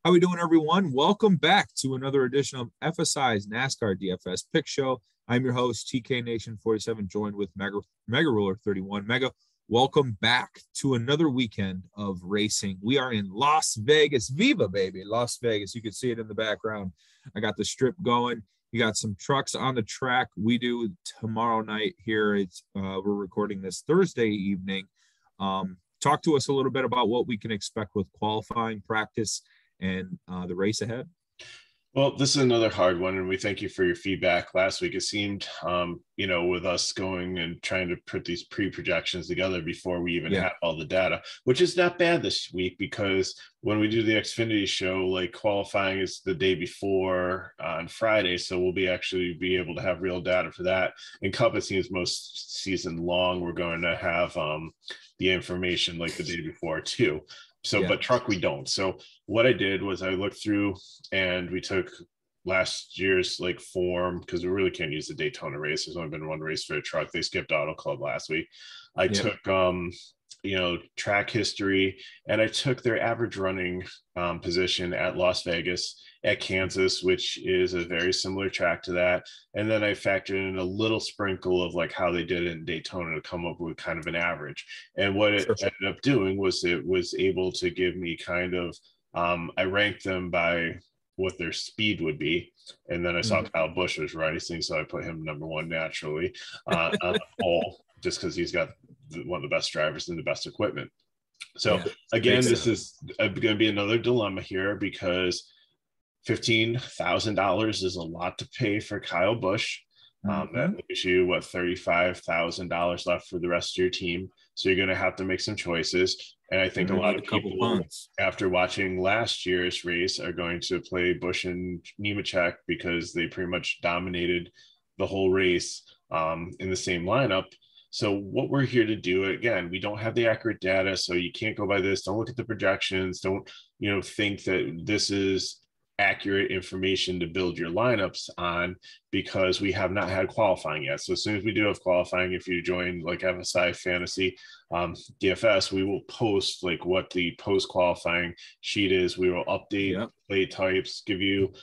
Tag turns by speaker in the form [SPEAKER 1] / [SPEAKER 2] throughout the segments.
[SPEAKER 1] How we doing, everyone? Welcome back to another edition of FSI's NASCAR DFS Pick Show. I'm your host, TK Nation 47, joined with Mega Ruler 31. Mega, welcome back to another weekend of racing. We are in Las Vegas. Viva, baby, Las Vegas. You can see it in the background. I got the strip going. You got some trucks on the track. We do tomorrow night here. We're recording this Thursday evening. Talk to us a little bit about what we can expect with qualifying, practice, and the race ahead.
[SPEAKER 2] Well, this is another hard one, and we thank you for your feedback last week. It seemed, with us going and trying to put these pre-projections together before we even have all the data, which is not bad this week, because when we do the Xfinity show, like, qualifying is the day before on Friday, so we'll be able to have real data for that. And Cup, it seems most season long, we're going to have the information like the day before too. But truck, we don't. So what I did was I looked through and we took last year's form, because we really can't use the Daytona race. There's only been one race for a truck. They skipped Auto Club last week. I took, track history, and I took their average running position at Las Vegas, at Kansas, which is a very similar track to that. And then I factored in a little sprinkle of how they did it in Daytona to come up with kind of an average. And what it ended up doing was it was able to give me kind of, I ranked them by what their speed would be. And then I saw Kyle Busch was racing, so I put him number one naturally on the pole, just because he's got one of the best drivers and the best equipment. So again, this is going to be another dilemma here, because $15,000 is a lot to pay for Kyle Busch. That leaves you $35,000 left for the rest of your team. So you're going to have to make some choices. And I think a lot of people, after watching last year's race, are going to play Busch and Nemechek, because they pretty much dominated the whole race in the same lineup. So what we're here to do, again, we don't have the accurate data, so you can't go by this. Don't look at the projections. Don't, think that this is accurate information to build your lineups on, because we have not had qualifying yet. So as soon as we do have qualifying, if you join FSI Fantasy DFS, we will post what the post qualifying sheet is. We will update play types, give you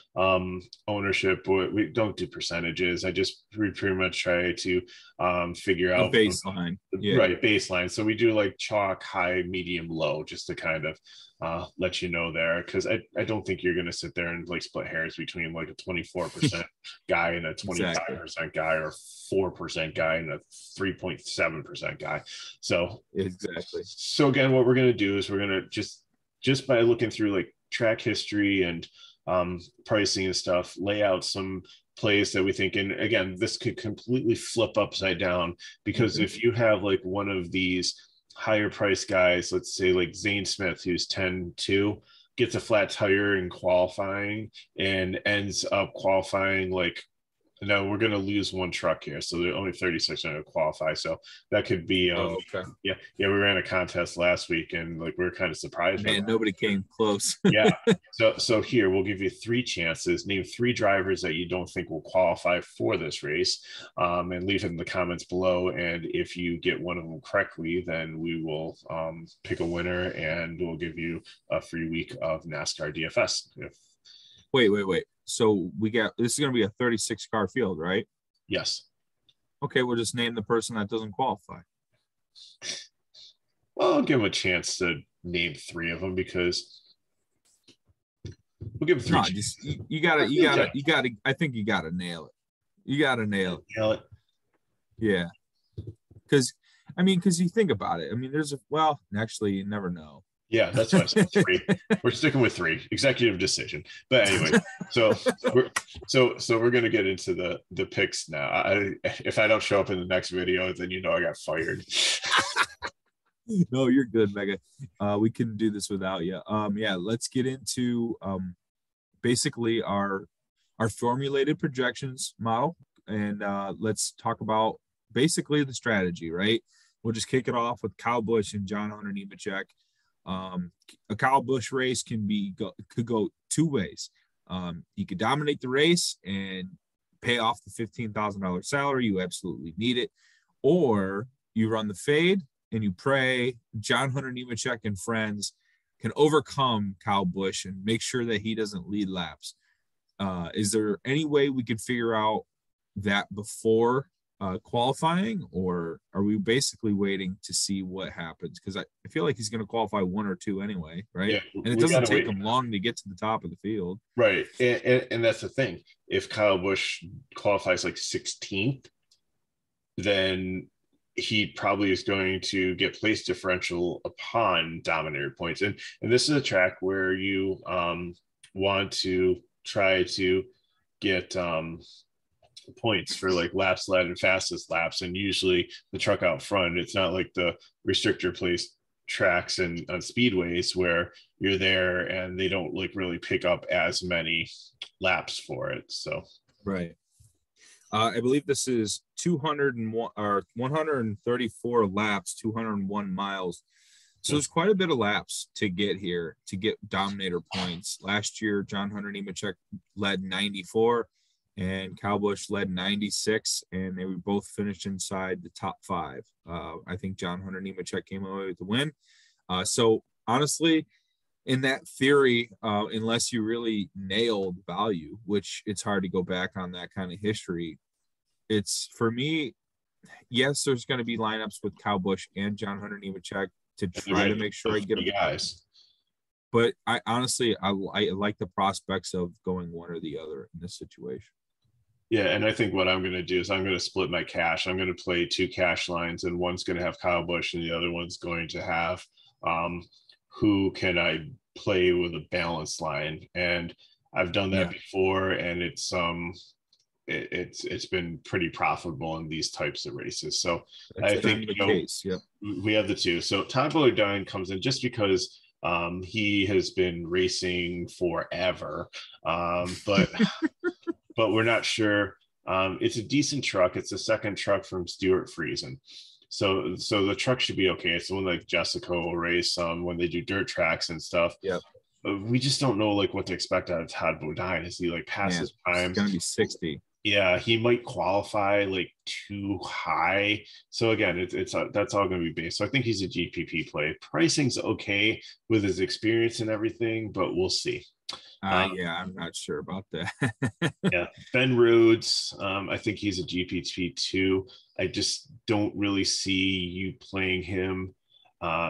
[SPEAKER 2] ownership. We don't do percentages. We pretty much try to figure out
[SPEAKER 1] baseline.
[SPEAKER 2] Right, baseline. So we do chalk, high, medium, low, just to kind of let you know there, because I don't think you're going to sit there and split hairs between a 24% guy and a 25% guy, or 4% guy and a 3.7% guy. So again, what we're going to do is we're going to just by looking through track history and pricing and stuff, lay out some plays that we think, and again, this could completely flip upside down, because if you have one of these higher price guys, let's say Zane Smith, who's 10-2, gets a flat tire in qualifying and ends up qualifying no, we're going to lose one truck here, so they're only 36 going to qualify. So that could be we ran a contest last week, and we were kind of surprised.
[SPEAKER 1] Man, nobody came close.
[SPEAKER 2] So here we'll give you 3 chances. Name 3 drivers that you don't think will qualify for this race, and leave it in the comments below. And if you get one of them correctly, then we will pick a winner, and we'll give you a free week of NASCAR DFS.
[SPEAKER 1] Wait. So this is going to be a 36 car field, right?
[SPEAKER 2] Yes.
[SPEAKER 1] Okay, we'll just name the person that doesn't qualify.
[SPEAKER 2] Well, I'll give him a chance to name 3 of them, because we'll give him 3.
[SPEAKER 1] You gotta. I think you gotta nail it. You gotta nail
[SPEAKER 2] it.
[SPEAKER 1] Yeah. Because you think about it. Actually, you never know.
[SPEAKER 2] Yeah, that's why I said 3. We're sticking with 3. Executive decision. But anyway, so we're going to get into the picks now. If I don't show up in the next video, then I got fired.
[SPEAKER 1] No, you're good, Mega. We can do this without you. Let's get into basically our formulated projections model, and let's talk about basically the strategy, right? We'll just kick it off with Kyle Busch and John Hunter Nemechek. A Kyle Busch race could go 2 ways. He could dominate the race and pay off the $15,000 salary. You absolutely need it. Or you run the fade and you pray John Hunter Nemechek and friends can overcome Kyle Busch and make sure that he doesn't lead laps. Is there any way we could figure out that before qualifying, or are we basically waiting to see what happens? Because I feel like he's going to qualify 1 or 2 anyway, right?
[SPEAKER 2] Yeah,
[SPEAKER 1] and it doesn't take him long to get to the top of the field.
[SPEAKER 2] Right. And that's the thing. If Kyle Busch qualifies like 16th, then he probably is going to get place differential upon dominator points. And this is a track where you want to try to get points for like laps led and fastest laps, and usually the truck out front. It's not like the restrictor place tracks and on speedways where you're there and they don't like really pick up as many laps for it. So
[SPEAKER 1] right. I believe this is 201 or 134 laps, 201 miles. So there's quite a bit of laps to get here to get dominator points. Last year, John Hunter Nemechek led 94 and Kyle Busch led 96, and they were both finished inside the top 5. I think John Hunter Nemechek came away with the win. So honestly, in that theory, unless you really nailed value, which it's hard to go back on that kind of history, it's for me, yes, there's going to be lineups with Kyle Busch and John Hunter Nemechek to try to make sure I get them guys. But I honestly, I like the prospects of going one or the other in this situation.
[SPEAKER 2] Yeah, and I think what I'm going to do is I'm going to split my cash. I'm going to play 2 cash lines, and one's going to have Kyle Busch and the other one's going to have who can I play with a balanced line. And I've done that before, and it's been pretty profitable in these types of races. So I think we have the 2. So Todd Bodine comes in just because he has been racing forever, but but we're not sure. It's a decent truck. It's the second truck from Stuart Friesen. So the truck should be okay. It's the one like Jessica will race when they do dirt tracks and stuff.
[SPEAKER 1] Yeah.
[SPEAKER 2] We just don't know like what to expect out of Todd Bodine. Is he like past his prime?
[SPEAKER 1] It's going to be 60.
[SPEAKER 2] Yeah, he might qualify like too high. So again, it's that's all going to be based. So I think he's a GPP play. Pricing's okay with his experience and everything, but we'll see.
[SPEAKER 1] I'm not sure about that.
[SPEAKER 2] Yeah, Ben Rhodes, I think he's a GPP too. I just don't really see you playing him.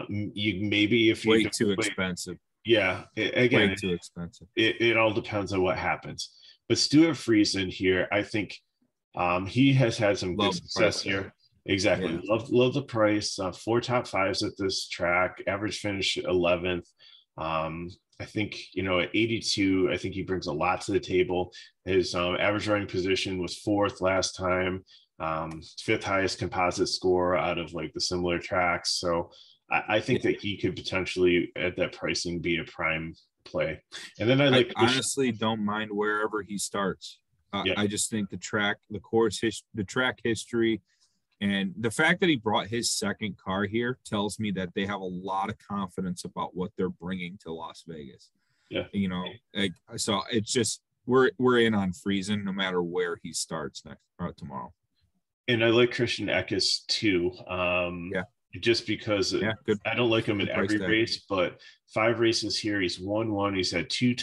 [SPEAKER 2] You maybe if you
[SPEAKER 1] way too expensive.
[SPEAKER 2] Yeah, again,
[SPEAKER 1] way too expensive.
[SPEAKER 2] It all depends on what happens. But Stuart Friesen here, I think he has had some good success here. Exactly. Yeah. Love the price. 4 top 5s at this track. Average finish 11th. I think, at 82, I think he brings a lot to the table. His average running position was 4th last time, 5th highest composite score out of like the similar tracks. So I think that he could potentially at that pricing be a prime play. And then I
[SPEAKER 1] honestly don't mind wherever he starts. I just think the track history, and the fact that he brought his second car here tells me that they have a lot of confidence about what they're bringing to Las Vegas.
[SPEAKER 2] Yeah.
[SPEAKER 1] So it's just, we're in on Friesen no matter where he starts tomorrow.
[SPEAKER 2] And I like Christian Eckes too. Just because I don't like him in every race, but 5 races here, he's won 1. He's had 2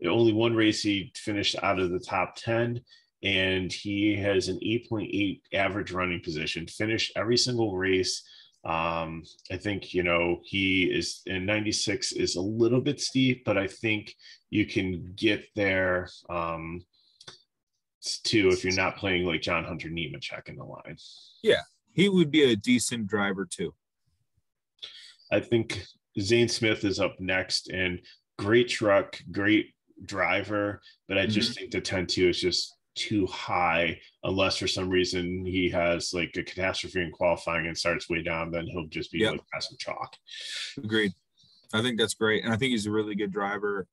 [SPEAKER 2] only 1 race he finished out of the top 10. And he has an 8.8 average running position, finished every single race. I think, he is in 96 is a little bit steep, but I think you can get there too if you're not playing like John Hunter Nemechek in the line.
[SPEAKER 1] Yeah, he would be a decent driver too.
[SPEAKER 2] I think Zane Smith is up next, and great truck, great driver, but I just think the 10-2 is just too high unless for some reason he has like a catastrophe in qualifying and starts way down, then he'll just be like passing chalk.
[SPEAKER 1] Agreed. I think that's great, and I think he's a really good driver.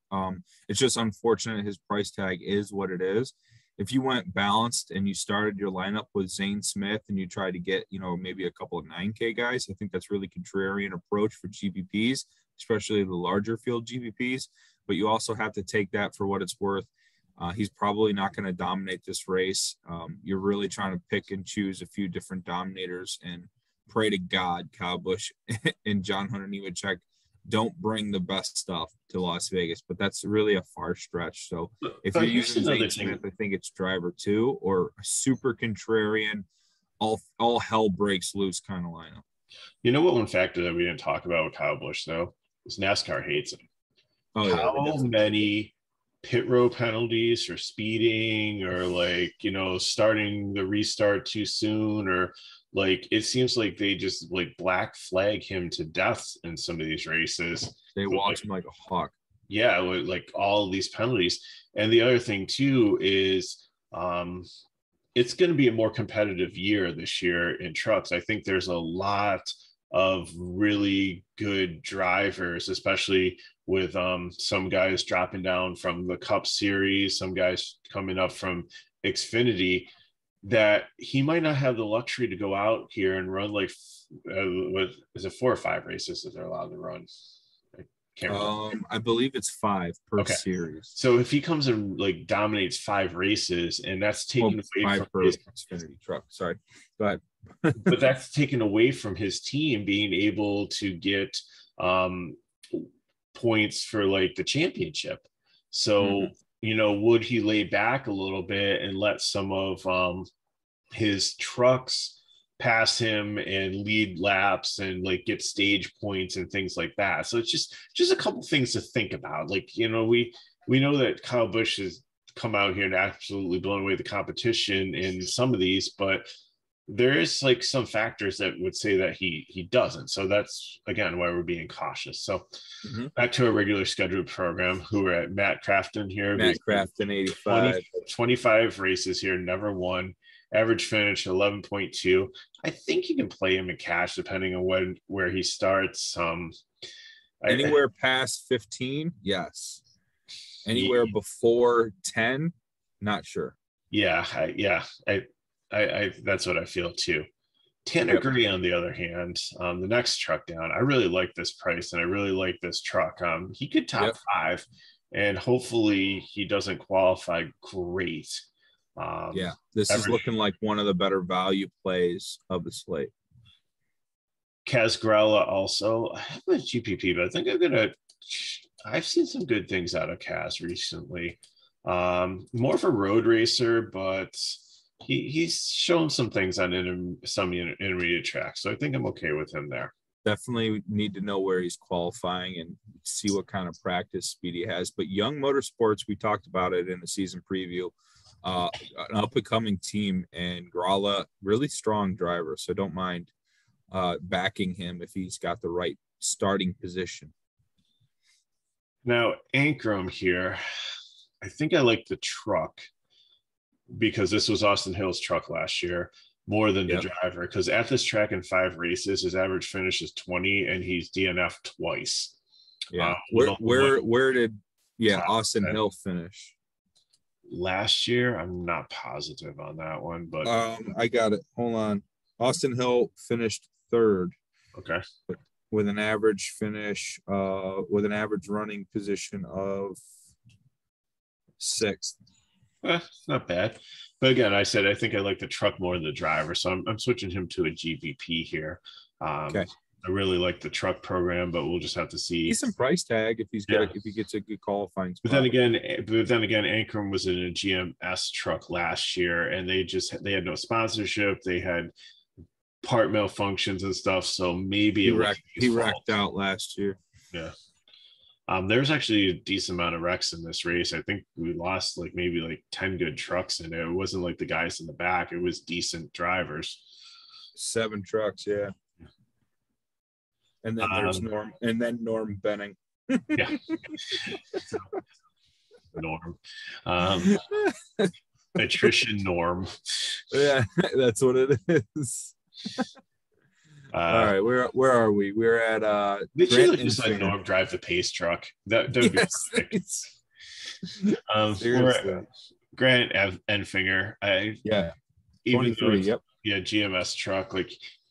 [SPEAKER 1] It's just unfortunate his price tag is what it is. If you went balanced and you started your lineup with Zane Smith and you tried to get maybe a couple of 9K guys, I think that's really contrarian approach for GPPs, especially the larger field GPPs. But you also have to take that for what it's worth. He's probably not going to dominate this race. You're really trying to pick and choose a few different dominators and pray to God Kyle Busch and John Hunter Nemechek don't bring the best stuff to Las Vegas, but that's really a far stretch. So if
[SPEAKER 2] But
[SPEAKER 1] you're
[SPEAKER 2] here's
[SPEAKER 1] using
[SPEAKER 2] another
[SPEAKER 1] Zane
[SPEAKER 2] thing.
[SPEAKER 1] Smith, I think it's driver 2 or a super contrarian, all hell breaks loose kind of lineup.
[SPEAKER 2] You know what one factor that we didn't talk about with Kyle Busch, though, is NASCAR hates him.
[SPEAKER 1] Oh yeah, they
[SPEAKER 2] How
[SPEAKER 1] definitely
[SPEAKER 2] many pit row penalties or speeding or like, starting the restart too soon, or like it seems like they just like black flag him to death in some of these races.
[SPEAKER 1] they
[SPEAKER 2] But,
[SPEAKER 1] watch him like a hawk.
[SPEAKER 2] yeah, with like all these penalties. And the other thing too is it's going to be a more competitive year this year in trucks. I think there's a lot of really good drivers, especially with some guys dropping down from the Cup Series, some guys coming up from Xfinity, that he might not have the luxury to go out here and run like, what is it, 4 or 5 races that they're allowed to run? I can't remember.
[SPEAKER 1] I believe it's 5 per
[SPEAKER 2] Okay.
[SPEAKER 1] series.
[SPEAKER 2] So if he comes and like dominates 5 races, and that's taken away
[SPEAKER 1] 5
[SPEAKER 2] from
[SPEAKER 1] per
[SPEAKER 2] his
[SPEAKER 1] Xfinity truck. Sorry, go ahead.
[SPEAKER 2] but that's taken away from his team being able to get points for like the championship. So, would he lay back a little bit and let some of his trucks pass him and lead laps and like get stage points and things like that? So it's just a couple things to think about. Like, we know that Kyle Busch has come out here and absolutely blown away the competition in some of these, but there is like some factors that would say that he doesn't. So that's again why we're being cautious. So back to a regular scheduled program. Who are at Matt Crafton here.
[SPEAKER 1] Matt Crafton, 85.
[SPEAKER 2] 25 races here, never won. Average finish 11.2. I think you can play him in cash depending on where he starts.
[SPEAKER 1] Anywhere past 15, yes. Anywhere before 10, not sure.
[SPEAKER 2] I that's what I feel too. Tanner Gray, on the other hand, the next truck down, I really like this price and I really like this truck. He could top 5, and hopefully he doesn't qualify great.
[SPEAKER 1] This is looking like one of the better value plays of the slate.
[SPEAKER 2] Kaz Grella also. I have a GPP, but I think I've seen some good things out of Kaz recently. More of a road racer, but he's shown some things on some intermediate tracks, so I think I'm okay with him there.
[SPEAKER 1] Definitely need to know where he's qualifying and see what kind of practice speed he has. But Young Motorsports, we talked about it in the season preview, an up-and-coming team, and Gralla, really strong driver, so don't mind backing him if he's got the right starting position.
[SPEAKER 2] Now, Ankrum here, I think I like the truck, because this was Austin Hill's truck last year, more than the driver, because at this track in 5 races, his average finish is 20 and he's DNF'd twice.
[SPEAKER 1] Where did Austin Hill finish
[SPEAKER 2] last year? I'm not positive on that one, but
[SPEAKER 1] I got it. Hold on. Austin Hill finished 3rd.
[SPEAKER 2] Okay.
[SPEAKER 1] With an average finish, with an average running position of 6th.
[SPEAKER 2] It's not bad. But again, I said I think I like the truck more than the driver, so I'm switching him to a GVP here. Okay. I really like the truck program, but we'll just have to see.
[SPEAKER 1] Decent price tag if he's good, if he gets a good qualifying spot.
[SPEAKER 2] But then again, Ankrum was in a GMS truck last year, and they had no sponsorship. They had part malfunctions and stuff, so maybe
[SPEAKER 1] he wrecked out last year.
[SPEAKER 2] Yeah. There's actually a decent amount of wrecks in this race. I think we lost maybe 10 good trucks in it. It wasn't like the guys in the back. It was decent drivers.
[SPEAKER 1] 7 trucks, yeah. And then there's Norm Benning.
[SPEAKER 2] Yeah. Norm. Attrition Norm.
[SPEAKER 1] Yeah, that's what it is. All right, where are we? We're at
[SPEAKER 2] they should just let Norm drive the pace truck. That'd be perfect. We're at Grant Enfinger.
[SPEAKER 1] 23.
[SPEAKER 2] GMS truck,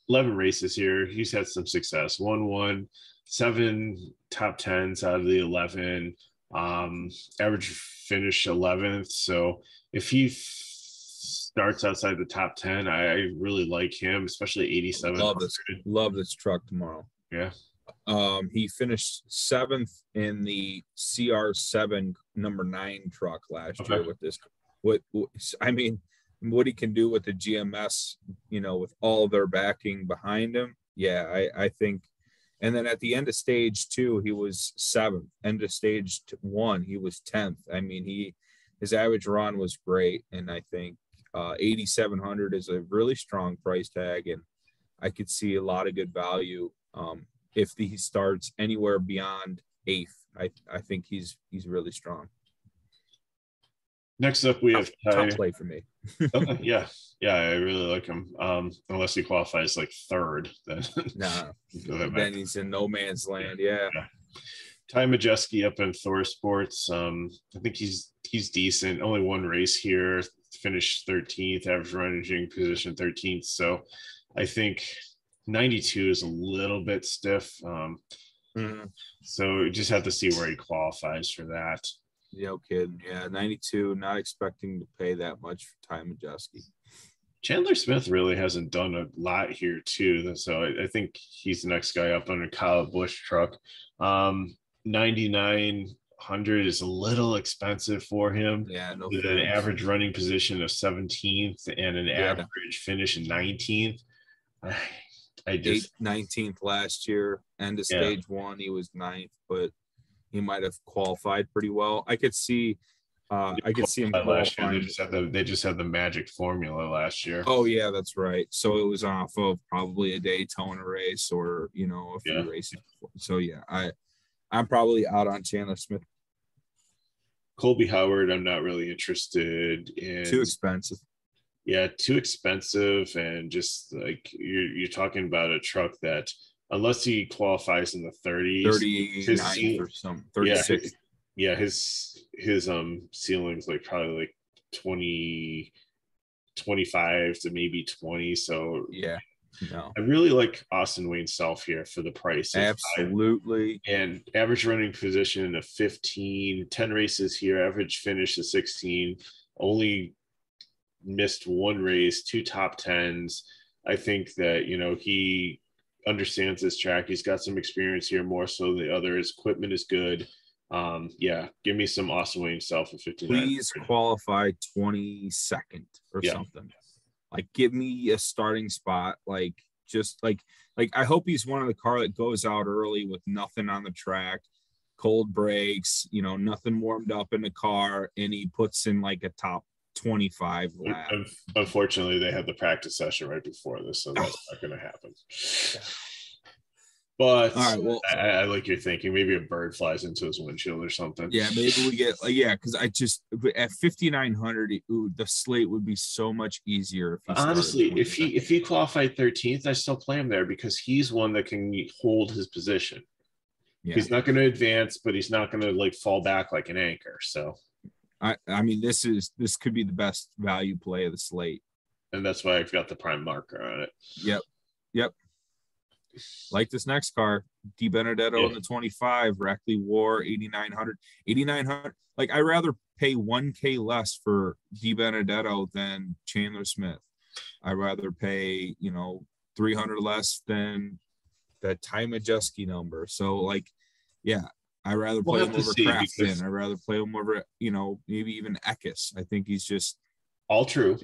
[SPEAKER 2] 11 races here. He's had some success. 1-1, 7 top 10s out of the 11. Average finish 11th. So if he starts outside the top 10, I really like him, especially 87.
[SPEAKER 1] Love this truck tomorrow.
[SPEAKER 2] Yeah.
[SPEAKER 1] He finished 7th in the CR7 number 9 truck last year with this. What he can do with the GMS, with all their backing behind him. Yeah, I think. And then at the end of stage 2, he was 7th. End of stage 1, he was 10th. I mean, his average run was great, and I think 8,700 is a really strong price tag, and I could see a lot of good value if he starts anywhere beyond 8th. I think he's really strong.
[SPEAKER 2] Next up, we have
[SPEAKER 1] top play for me.
[SPEAKER 2] Okay, yeah, I really like him. Unless he qualifies like 3rd, then
[SPEAKER 1] then he's in no man's land. Yeah.
[SPEAKER 2] Ty Majeski up in Thor Sports. I think he's decent. Only one race here. Finished 13th. Average running position 13th. So I think 92 is a little bit stiff. So we just have to see where he qualifies for that.
[SPEAKER 1] No kidding. Yeah, 92. Not expecting to pay that much for Ty Majeski.
[SPEAKER 2] Chandler Smith really hasn't done a lot here too. So I think he's the next guy up on a Kyle Busch truck. 9,900 is a little expensive for him.
[SPEAKER 1] Yeah, no.
[SPEAKER 2] With an average running position of 17th and an average finish in 19th. I just
[SPEAKER 1] 19th last year. End of stage 1, he was 9th, but he might have qualified pretty well. I could see him qualifying.
[SPEAKER 2] They just had the magic formula last year.
[SPEAKER 1] Oh yeah, that's right. So it was off of probably a Daytona race or a few races before. So yeah, I'm probably out on Chandler Smith.
[SPEAKER 2] Colby Howard, I'm not really interested in.
[SPEAKER 1] Too expensive.
[SPEAKER 2] Yeah, too expensive, and just like you're talking about a truck that unless he qualifies in the 30s,
[SPEAKER 1] 39 or something, 36.
[SPEAKER 2] Yeah, his ceiling's like probably like 20, 25 to maybe 20. So
[SPEAKER 1] yeah, no.
[SPEAKER 2] I really like Austin Wayne Self here for the price.
[SPEAKER 1] Absolutely.
[SPEAKER 2] And average running position of 15, 10 races here, average finish of 16, only missed 1 race, 2 top 10s. I think that, he understands this track. He's got some experience here more so than the others. Equipment is good. Give me some Austin Wayne Self at 59.
[SPEAKER 1] Please qualify 22nd or something. Like, give me a starting spot. Like, just like I hope he's one of the car that goes out early with nothing on the track, cold brakes, nothing warmed up in the car, and he puts in like a top 25 lap.
[SPEAKER 2] Unfortunately, they had the practice session right before this, so that's not going to happen. But all right, well, I like your thinking. Maybe a bird flies into his windshield or something.
[SPEAKER 1] Yeah, maybe we get because I just at 5,900, the slate would be so much easier.
[SPEAKER 2] Honestly, if he qualified 13th, I still play him there because he's one that can hold his position. Yeah. He's not going to advance, but he's not going to like fall back like an anchor. So,
[SPEAKER 1] I mean, this could be the best value play of the slate,
[SPEAKER 2] and that's why I've got the prime marker on it.
[SPEAKER 1] Yep. Like this next car, DiBenedetto in the 25, Rackley War 8,900. Like, I'd rather pay $1K less for DiBenedetto than Chandler Smith. I'd rather pay, $300 less than that Ty Majeski number. So, like, yeah, I'd rather play him over Crafton. I'd rather play him over, maybe even Eckes. I think he's just
[SPEAKER 2] all true.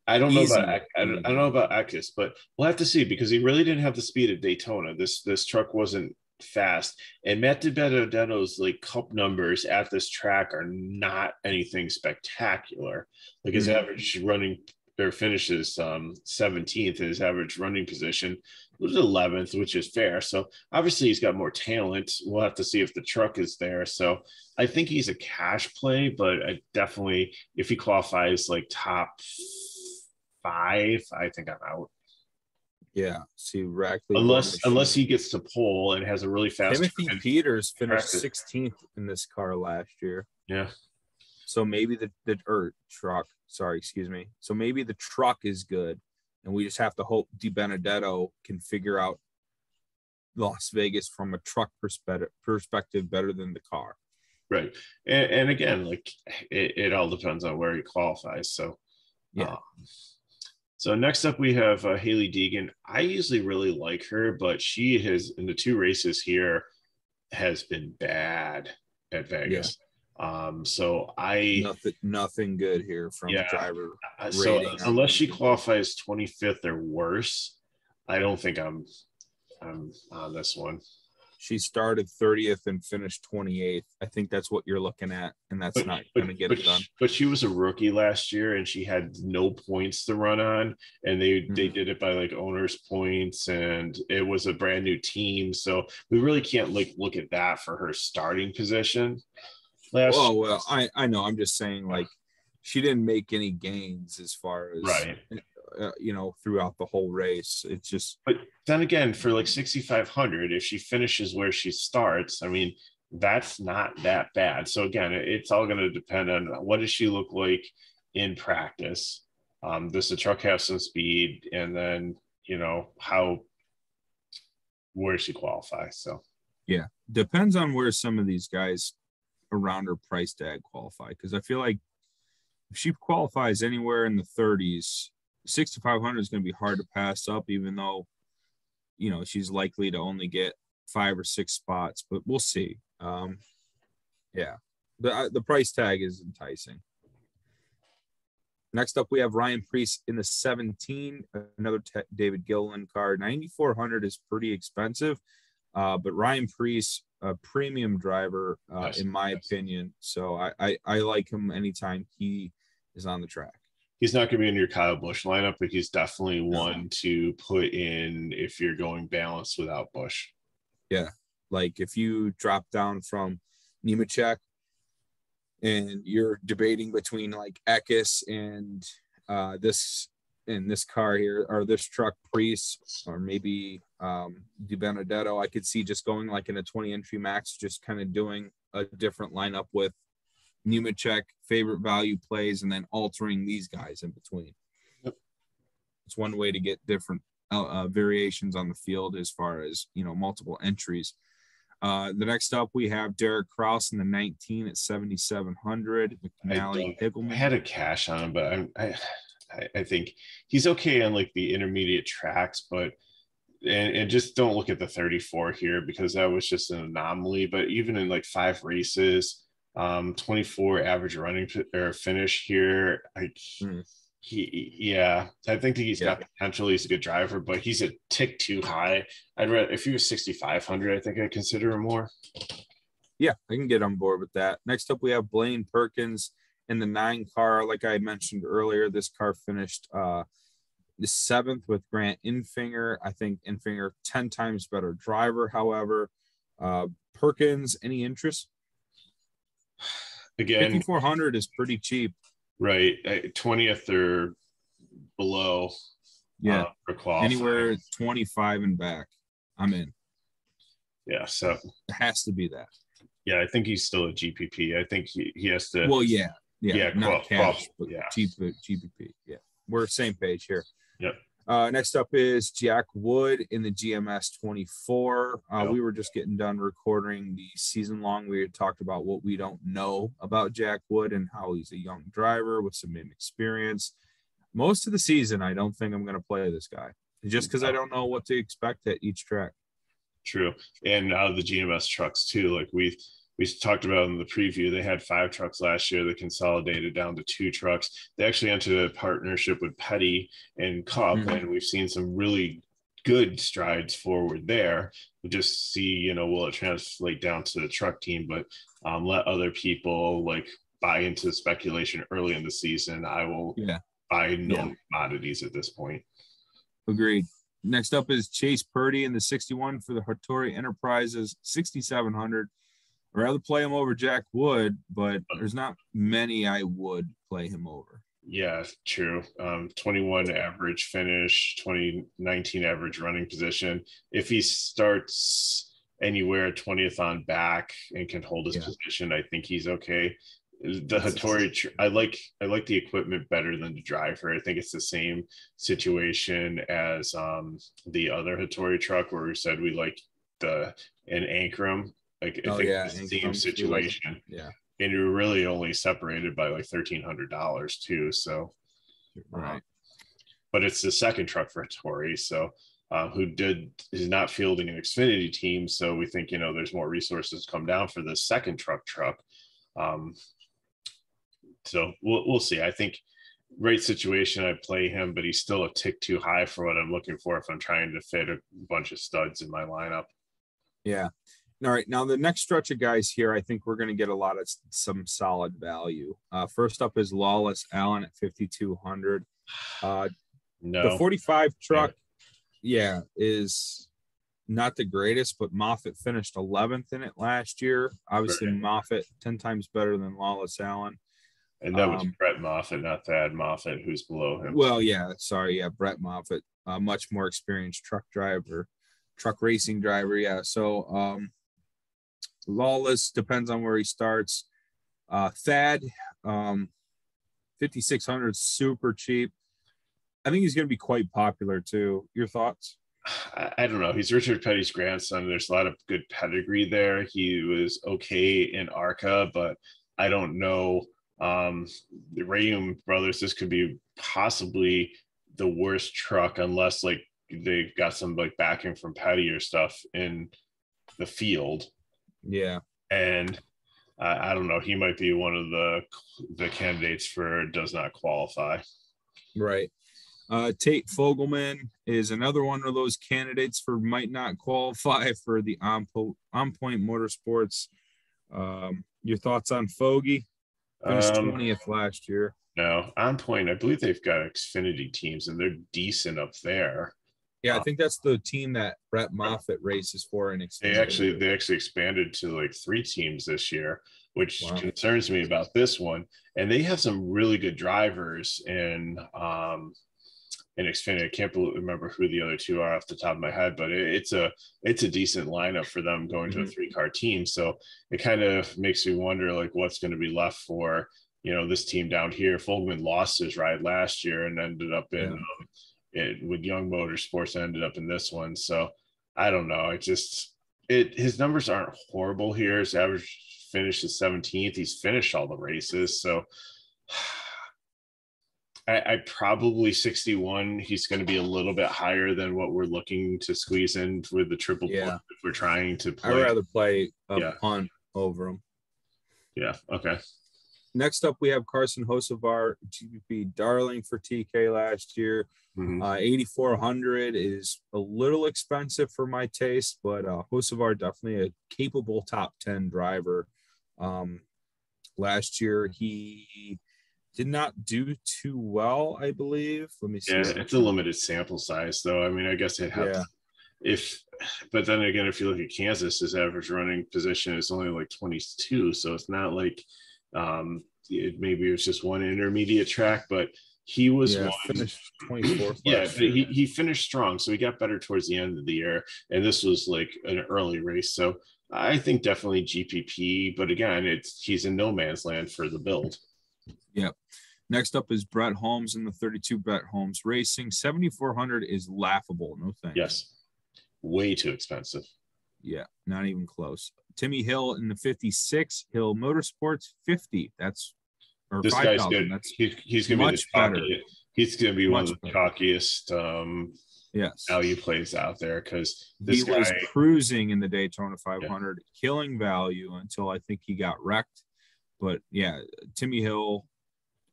[SPEAKER 2] I don't know about Eckes, but we'll have to see because he really didn't have the speed of Daytona. This truck wasn't fast, and Matt DiBenedetto's like cup numbers at this track are not anything spectacular. Like his average running or finishes 17th, and his average running position was 11th, which is fair. So obviously he's got more talent. We'll have to see if the truck is there. So I think he's a cash play, but I definitely, if he qualifies like top 5, I think I'm out.
[SPEAKER 1] Yeah, see Rackley.
[SPEAKER 2] Unless he gets to pole and has a really fast.
[SPEAKER 1] Timothy Peters finished 16th in this car last year.
[SPEAKER 2] Yeah.
[SPEAKER 1] So maybe the truck. Sorry, excuse me. So maybe the truck is good, and we just have to hope DiBenedetto can figure out Las Vegas from a truck perspective better than the car.
[SPEAKER 2] Right, and again, like it all depends on where he qualifies. So
[SPEAKER 1] yeah.
[SPEAKER 2] So next up, we have Haley Deegan. I usually really like her, but she has, in the 2 races here, has been bad at Vegas. So
[SPEAKER 1] nothing good here from driver
[SPEAKER 2] so
[SPEAKER 1] rating.
[SPEAKER 2] Unless she qualifies 25th or worse, I don't think I'm on this one.
[SPEAKER 1] She started 30th and finished 28th. I think that's what you're looking at, and that's not going to get it done.
[SPEAKER 2] But she was a rookie last year, and she had no points to run on, and they did it by like owners' points, and it was a brand new team, so we really can't look at that for her starting position.
[SPEAKER 1] Well, I know. I'm just saying, like, she didn't make any gains as far as throughout the whole race. It's just.
[SPEAKER 2] But then again, for like 6,500, if she finishes where she starts, I mean, that's not that bad. So again, it's all going to depend on what does she look like in practice. Does the truck have some speed, and then where she qualifies. So
[SPEAKER 1] yeah, depends on where some of these guys around her price tag qualify, because I feel like if she qualifies anywhere in the 30s, 6,500 is going to be hard to pass up, even though she's likely to only get 5 or 6 spots, but we'll see. The price tag is enticing. Next up, we have Ryan Preece in the 17, another David Gilliland car. 9,400 is pretty expensive, but Ryan Preece, a premium driver, in my opinion. So I like him anytime he is on the track.
[SPEAKER 2] He's not going to be in your Kyle Busch lineup, but he's definitely one to put in if you're going balanced without Busch.
[SPEAKER 1] Yeah, like if you drop down from Nemechek and you're debating between like Eckes and this car here, or this truck Preece, or maybe Di Benedetto, I could see just going like in a 20 entry max, just kind of doing a different lineup with Nemechek, favorite value plays, and then altering these guys in between. Yep. It's one way to get different variations on the field as far as multiple entries. The next up, we have Derek Kraus in the 19 at 7,700. McNally Higgleman.
[SPEAKER 2] I had a cash on him, but I think he's okay on like the intermediate tracks, but and just don't look at the 34 here, because that was just an anomaly. But even in like 5 races, 24 average running or finish here, I think he's got potential. He's a good driver, but he's a tick too high. I'd rather, if he was 6,500, I think I'd consider him more.
[SPEAKER 1] Yeah, I can get on board with that. Next up, we have Blaine Perkins in the 9 car. Like I mentioned earlier, this car finished the 7th with Grant Infinger. I think Infinger 10 times better driver. However, Perkins, any interest?
[SPEAKER 2] Again,
[SPEAKER 1] 5,400 is pretty cheap.
[SPEAKER 2] Right, 20th or below.
[SPEAKER 1] Yeah, anywhere 25 and back, I'm in.
[SPEAKER 2] Yeah, so
[SPEAKER 1] it has to be that.
[SPEAKER 2] Yeah, I think he's still a GPP. I think he has to.
[SPEAKER 1] Well, not cash, but GPP. Yeah, we're same page here.
[SPEAKER 2] Yep.
[SPEAKER 1] Next up is Jack Wood in the GMS 24. We were just getting done recording the season long. We had talked about what we don't know about Jack Wood and how he's a young driver with some inexperience. Most of the season, I don't think I'm going to play this guy, just because I don't know what to expect at each track.
[SPEAKER 2] True. And the GMS trucks too. Like we talked about in the preview, they had 5 trucks last year. They consolidated down to 2 trucks. They actually entered a partnership with Petty and Cup, and we've seen some really good strides forward there. We'll just see, will it translate down to the truck team, but let other people like buy into the speculation early in the season. I will buy no commodities at this point.
[SPEAKER 1] Agreed. Next up is Chase Purdy in the 61 for the Hattori Enterprises, 6,700. I'd rather play him over Jack Wood, but there's not many I would play him over.
[SPEAKER 2] Yeah, true. 21 average finish, 2019 average running position. If he starts anywhere 20th on back and can hold his position, I think he's okay. The Hattori, I like the equipment better than the driver. I think it's the same situation as the other Hattori truck where we said we like an Ankrum. Like I think it's the same situation.
[SPEAKER 1] Yeah.
[SPEAKER 2] And you're really only separated by like $1,300 too. So
[SPEAKER 1] right.
[SPEAKER 2] but it's the second truck for Tori. So is not fielding an Xfinity team. So we think, there's more resources come down for the second truck. So we'll see. I think great situation. I'd play him, but he's still a tick too high for what I'm looking for if I'm trying to fit a bunch of studs in my lineup.
[SPEAKER 1] Yeah. All right. Now the next stretch of guys here, I think we're going to get a lot of some solid value. First up is Lawless Allen at 5,200.
[SPEAKER 2] No,
[SPEAKER 1] the 45 truck, is not the greatest, but Moffitt finished 11th in it last year. Obviously, right. Moffitt 10 times better than Lawless Allen.
[SPEAKER 2] And that was Brett Moffitt, not Thad Moffitt, who's below him.
[SPEAKER 1] Well, Brett Moffitt, much more experienced truck racing driver. Yeah. So Lawless depends on where he starts. Thad, 5,600, super cheap. I think he's going to be quite popular too. Your thoughts?
[SPEAKER 2] I don't know. He's Richard Petty's grandson. There's a lot of good pedigree there. He was okay in ARCA, but I don't know. The Rayum brothers, this could be possibly the worst truck unless like they've got some like backing from Petty or stuff in the field.
[SPEAKER 1] Yeah.
[SPEAKER 2] And I don't know. He might be one of the candidates for does not qualify.
[SPEAKER 1] Right. Tate Fogelman is another one of those candidates for might not qualify for the On Point Motorsports. Your thoughts on Fogey? Finished 20th last year.
[SPEAKER 2] No, On Point, I believe they've got Xfinity teams and they're decent up there.
[SPEAKER 1] Yeah, I think that's the team that Brett Moffitt races for in
[SPEAKER 2] Xfinity. They actually expanded to like 3 teams this year, which concerns me about this one. And they have some really good drivers in Xfinity. I can't remember who the other 2 are off the top of my head, but it's a decent lineup for them going to a 3-car team. So it kind of makes me wonder like what's going to be left for, this team down here. Fogelman lost his ride last year and ended up in with Young Motorsports, ended up in this one. So I don't know. His numbers aren't horrible here. His average finish is 17th. He's finished all the races. So I probably 61. He's going to be a little bit higher than what we're looking to squeeze in with the triple punt if we're trying to play.
[SPEAKER 1] I'd rather play a punt over him.
[SPEAKER 2] Yeah. Okay.
[SPEAKER 1] Next up, we have Carson Josevar, GPP darling for TK last year. 8,400 is a little expensive for my taste, but Josevar definitely a capable top 10 driver. Last year, he did not do too well, I believe. Let me see.
[SPEAKER 2] Yeah, it's a limited sample size, though. I mean, I guess they'd have but then again, if you look at Kansas, his average running position is only like 22. So it's not like maybe it was just one intermediate track, but he was
[SPEAKER 1] finished 24th.
[SPEAKER 2] Yeah, but he finished strong. So he got better towards the end of the year. And this was like an early race. So I think definitely GPP, but again, he's in no man's land for the build.
[SPEAKER 1] Yeah. Next up is Brett Holmes in the 32 Brett Holmes Racing. 7,400 is laughable. No thanks.
[SPEAKER 2] Yes. Way too expensive.
[SPEAKER 1] Yeah, not even close. Timmy Hill in the 56, Hill Motorsports 50. That's or
[SPEAKER 2] this
[SPEAKER 1] 5,
[SPEAKER 2] guy's good.
[SPEAKER 1] That's
[SPEAKER 2] he's going to be the
[SPEAKER 1] better.
[SPEAKER 2] He's going to be one of the chalkiest
[SPEAKER 1] yes
[SPEAKER 2] value plays out there because
[SPEAKER 1] he was cruising in the Daytona 500, killing value until I think he got wrecked. But yeah, Timmy Hill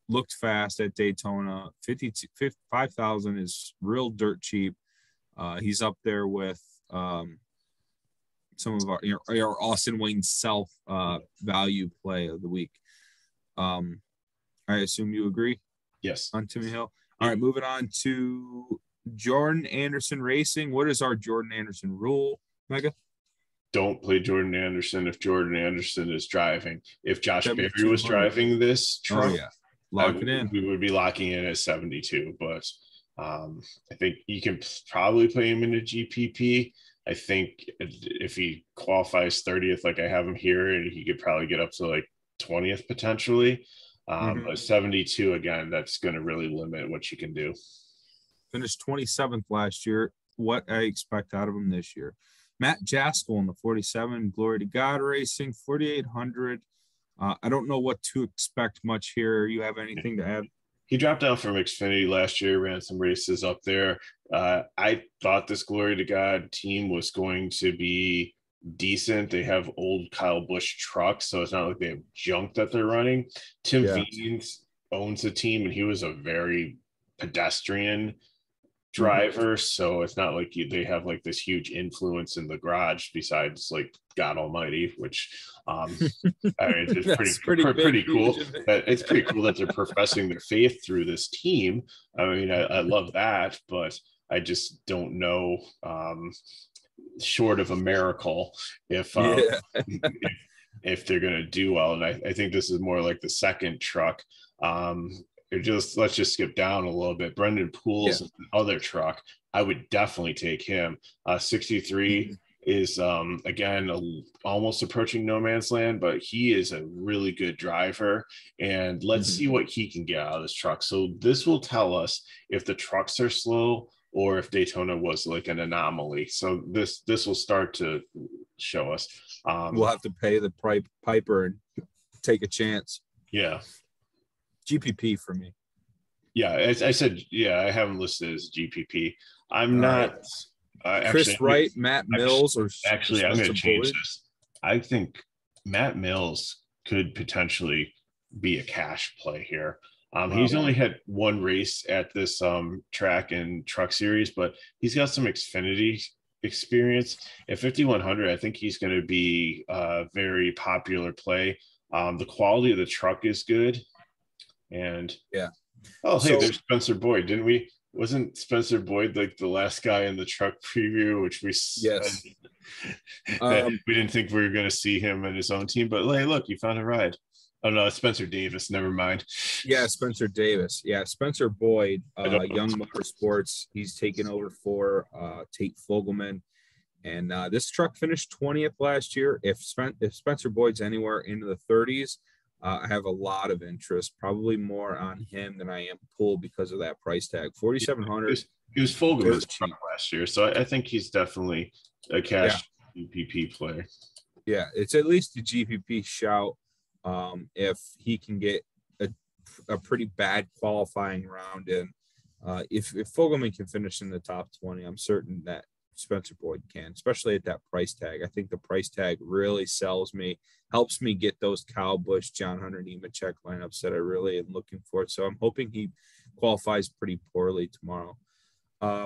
[SPEAKER 1] looked fast at Daytona. 5,000 is real dirt cheap. He's up there with some of our Austin Wayne self value play of the week. I assume you agree?
[SPEAKER 2] Yes.
[SPEAKER 1] On Timmy Hill. All right, moving on to Jordan Anderson Racing. What is our Jordan Anderson rule, Mega?
[SPEAKER 2] Don't play Jordan Anderson if Jordan Anderson is driving. If Josh Berry was driving this truck,
[SPEAKER 1] lock it in.
[SPEAKER 2] We would be locking in at 72. But I think you can probably play him in a GPP. I think if he qualifies 30th, like I have him here, and he could probably get up to like 20th potentially. But 72 again, that's going to really limit what you can do.
[SPEAKER 1] Finished 27th last year. What I expect out of him this year. Matt Jaskell in the 47, Glory to God Racing, 4,800. I don't know what to expect much here. You have anything to add?
[SPEAKER 2] he dropped down from Xfinity last year, ran some races up there. I thought this Glory to God team was going to be decent. They have old Kyle Busch trucks, so it's not like they have junk that they're running. Tim Veens owns the team, and he was a very pedestrian driver, so it's not like they have like this huge influence in the garage besides like God Almighty, which it's pretty cool. It's pretty cool that they're professing their faith through this team. I mean, I love that, but I just don't know, short of a miracle, if they're going to do well. And I think this is more like the second truck. Let's just skip down a little bit. Brendan Poole's other truck. I would definitely take him. 63 is again almost approaching no man's land, but he is a really good driver, and let's see what he can get out of this truck. So this will tell us if the trucks are slow or if Daytona was like an anomaly. So this will start to show us.
[SPEAKER 1] We'll have to pay the piper and take a chance.
[SPEAKER 2] Yeah.
[SPEAKER 1] GPP for me.
[SPEAKER 2] Yeah, I said, I haven't listed as GPP. I'm not.
[SPEAKER 1] Chris Wright, Matt Mills, or
[SPEAKER 2] actually, I'm going to change this. I think Matt Mills could potentially be a cash play here. He's only had one race at this track and truck series, but he's got some Xfinity experience. At 5,100, I think he's going to be a very popular play. The quality of the truck is good. And there's Spencer Boyd. Wasn't Spencer Boyd like the last guy in the truck preview, which we we didn't think we were going to see him in his own team, but hey, look, he found a ride. Oh no, it's Spencer Davis. Never mind.
[SPEAKER 1] Yeah, Spencer Davis. Yeah, Spencer Boyd, Young Motorsports. He's taken over for Tate Fogelman, and this truck finished 20th last year. If Spencer Boyd's anywhere into the 30s. I have a lot of interest, probably more on him than I am Poole because of that price tag. 4,700.
[SPEAKER 2] He was Fogelman's truck last year, so I think he's definitely a cash GPP player.
[SPEAKER 1] Yeah, it's at least a GPP shout if he can get a pretty bad qualifying round in. If Fogelman can finish in the top 20, I'm certain that Spencer Boyd can, especially at that price tag. I think the price tag really sells me, helps me get those Kyle Busch, John Hunter, Nemechek lineups that I really am looking for. So I'm hoping he qualifies pretty poorly tomorrow.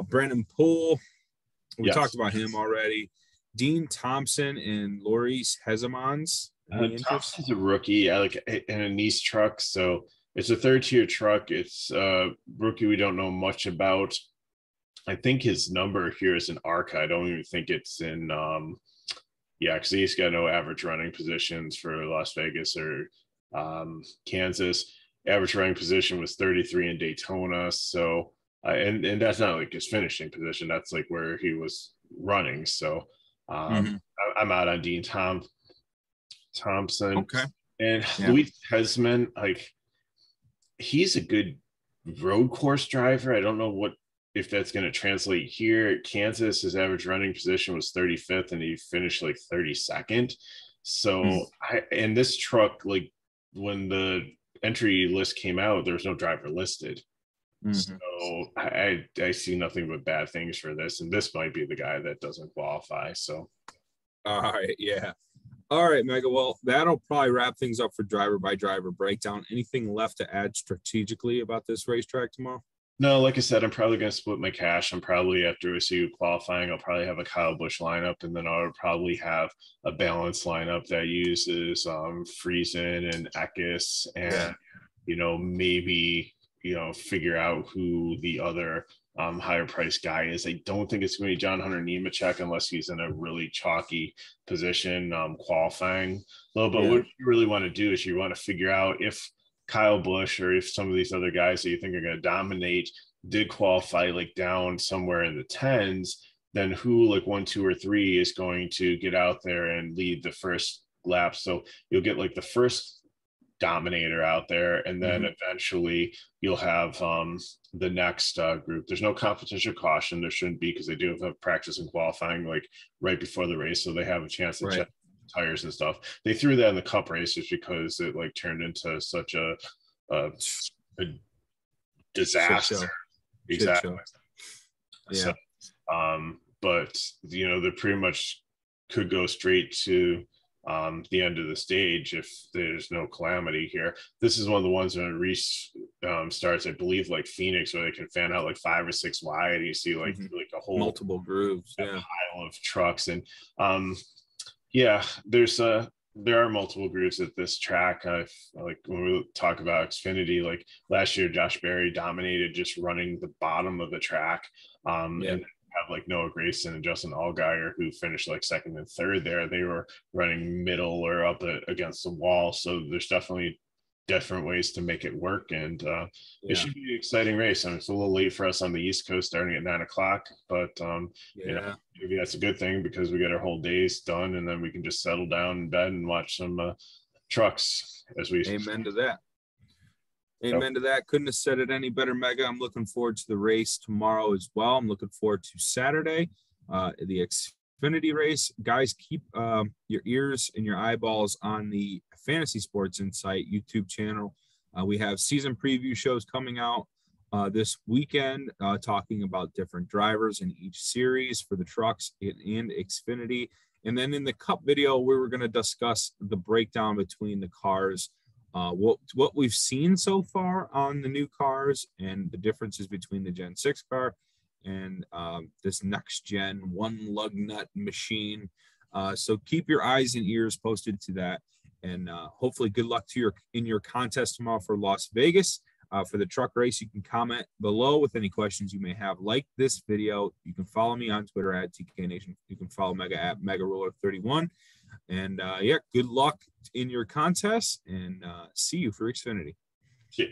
[SPEAKER 1] Brandon Poole, we talked about him already. Dean Thompson and Loris Hezemans.
[SPEAKER 2] Thompson's a rookie, like in a Nice truck, so it's a third-tier truck. It's a rookie we don't know much about. I think his number here is an ARCA. I don't even think it's in because he's got no average running positions for Las Vegas or Kansas. Average running position was 33 in Daytona. So and that's not like his finishing position. That's like where he was running. So I'm out on Dean Thompson.
[SPEAKER 1] Okay.
[SPEAKER 2] And Luis Hezman, like he's a good road course driver. I don't know if that's going to translate here. At Kansas, his average running position was 35th and he finished like 32nd. So and this truck, like when the entry list came out, there was no driver listed. So I see nothing but bad things for this. And this might be the guy that doesn't qualify. So.
[SPEAKER 1] All right. Yeah. All right, Mega. Well, that'll probably wrap things up for driver by driver breakdown. Anything left to add strategically about this racetrack tomorrow?
[SPEAKER 2] No, like I said, I'm probably going to split my cash. I'm probably, after we see qualifying, I'll probably have a Kyle Busch lineup, and then I'll probably have a balanced lineup that uses Friesen and Eckes, and maybe figure out who the other higher price guy is. I don't think it's going to be John Hunter Nemechek unless he's in a really chalky position qualifying low. But what you really want to do is you want to figure out if Kyle Busch or if some of these other guys that you think are going to dominate did qualify like down somewhere in the 10s, then who like 1, 2, or 3 is going to get out there and lead the first lap. So you'll get like the first dominator out there, and then eventually you'll have the next group. There's no competition caution. There shouldn't be, because they do have practice and qualifying like right before the race, so they have a chance to check tires and stuff. They threw that in the cup races because it like turned into such a disaster. Exactly.
[SPEAKER 1] Yeah.
[SPEAKER 2] So, but you know, they pretty much could go straight to the end of the stage if there's no calamity here. This is one of the ones when Reese starts, I believe, like Phoenix, where they can fan out like 5 or 6 wide, and you see like a whole
[SPEAKER 1] multiple grooves,
[SPEAKER 2] pile of trucks. And yeah, there are multiple grooves at this track. Like when we talk about Xfinity, like last year, Josh Berry dominated just running the bottom of the track. And have like Noah Grayson and Justin Allgaier, who finished like second and third there. They were running middle or up against the wall. So there's definitely different ways to make it work. And it should be an exciting race. I mean, it's a little late for us on the East Coast starting at 9 o'clock, but you know, maybe that's a good thing because we get our whole days done and then we can just settle down in bed and watch some trucks as we.
[SPEAKER 1] Amen to that. Amen to that. Couldn't have said it any better, Mega. I'm looking forward to the race tomorrow as well. I'm looking forward to Saturday, the Xfinity race. Guys, keep your ears and your eyeballs on the Fantasy Sports Insight YouTube channel. We have season preview shows coming out this weekend, talking about different drivers in each series for the trucks and Xfinity. And then in the Cup video, we were going to discuss the breakdown between the cars, what we've seen so far on the new cars and the differences between the Gen 6 car and this next gen one lug nut machine. So keep your eyes and ears posted to that. And hopefully good luck to your contest tomorrow for Las Vegas. For the truck race, you can comment below with any questions you may have. Like this video. You can follow me on Twitter at TK Nation. You can follow Mega at MegaRuler31. And good luck in your contest, and see you for Xfinity.
[SPEAKER 2] Yeah.